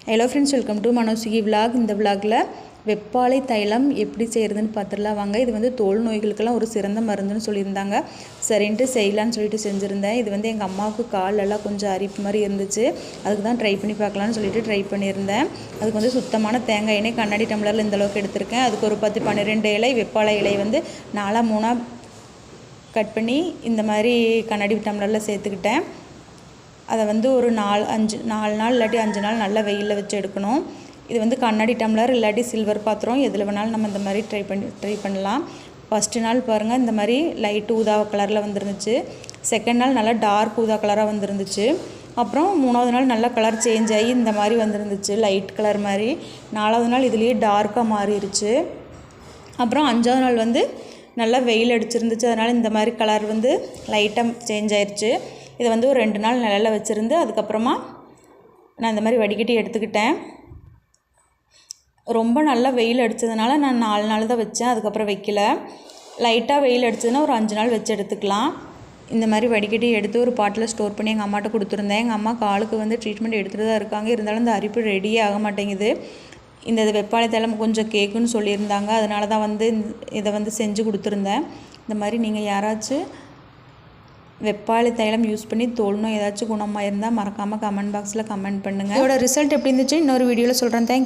Hello friends, welcome to மனோஸ்விகி vlog. இந்த விலாகில் வெப்பாலை தைலம் எப்படி செய்கிறதுன்னு பார்த்துடலாம் வாங்க. இது வந்து தோல் நோய்களுக்கெல்லாம் ஒரு சிறந்த மருந்துன்னு சொல்லியிருந்தாங்க. சரின்ட்டு செய்யலான்னு சொல்லிட்டு செஞ்சுருந்தேன். இது வந்து எங்கள் அம்மாவுக்கு காலெல்லாம் கொஞ்சம் அரிப்பு மாதிரி இருந்துச்சு. அதுக்கு தான் ட்ரை பண்ணி பார்க்கலான்னு சொல்லிட்டு ட்ரை பண்ணியிருந்தேன். அதுக்கு வந்து சுத்தமான தேங்காய் எண்ணெய் கண்ணாடி டம்ளரில் இந்தளவுக்கு எடுத்திருக்கேன். அதுக்கு ஒரு 10-12 இலை வெப்பாலை இலை வந்து 4-3 கட் பண்ணி இந்த மாதிரி கண்ணாடி டம்ளரில் சேர்த்துக்கிட்டேன். அதை வந்து ஒரு 4 நாள் இல்லாட்டி 5 நாள் நல்லா வெயிலில் வச்சு எடுக்கணும். இது வந்து கண்ணாடி டம்ளர் இல்லாட்டி சில்வர் பாத்திரம் எதில் வேணாலும் நம்ம இந்த மாதிரி ட்ரை பண்ணலாம். ஃபஸ்ட்டு நாள் பாருங்கள், இந்த மாதிரி லைட் ஊதா கலரில் வந்துருந்துச்சு. செகண்ட் நாள் நல்லா டார்க் ஊதா கலராக வந்துருந்துச்சு. அப்புறம் 3வது நாள் நல்லா கலர் சேஞ்ச் ஆகி இந்த மாதிரி வந்துருந்துச்சு, லைட் கலர் மாதிரி. 4வது நாள் இதுலேயே டார்க்காக மாறிடுச்சு. அப்புறம் 5வது நாள் வந்து நல்லா வெயில் அடிச்சிருந்துச்சு. அதனால் இந்த மாதிரி கலர் வந்து லைட்டாக சேஞ்ச் ஆயிடுச்சு. இதை வந்து ஒரு 2 நாள் நிழலில் வச்சுருந்து அதுக்கப்புறமா நான் இந்த மாதிரி வடிகட்டி எடுத்துக்கிட்டேன். ரொம்ப நல்லா வெயில் அடித்ததுனால நான் 4 நாள் தான் வச்சேன், அதுக்கப்புறம் வைக்கல. லைட்டாக வெயில் அடித்ததுன்னா ஒரு 5 நாள் வச்சு எடுத்துக்கலாம். இந்த மாதிரி வடிகட்டி எடுத்து ஒரு பாட்டில் ஸ்டோர் பண்ணி எங்கள் அம்மாட்ட கொடுத்துருந்தேன். எங்கள் அம்மா காலுக்கு வந்து ட்ரீட்மெண்ட் எடுத்துகிட்டு தான் இருக்காங்க. இருந்தாலும் இந்த அரிப்பு ரெடியே ஆக மாட்டேங்குது. இந்த வெப்பாலை தைலம் கொஞ்சம் கேட்குன்னு சொல்லியிருந்தாங்க. அதனால தான் வந்து இதை வந்து செஞ்சு கொடுத்துருந்தேன். இந்த மாதிரி நீங்கள் யாராச்சும் வெப்பாலை தைலம் யூஸ் பண்ணி தோல் நோய் ஏதாச்சும் குணமாக இருந்தால் மறக்காமல் கமெண்ட் பாக்ஸில் கமெண்ட் பண்ணுங்கள். இதோட ரிசல்ட் எப்படி இருந்துச்சு இன்னொரு வீடியோவில் சொல்கிறேன். தேங்க்யூ.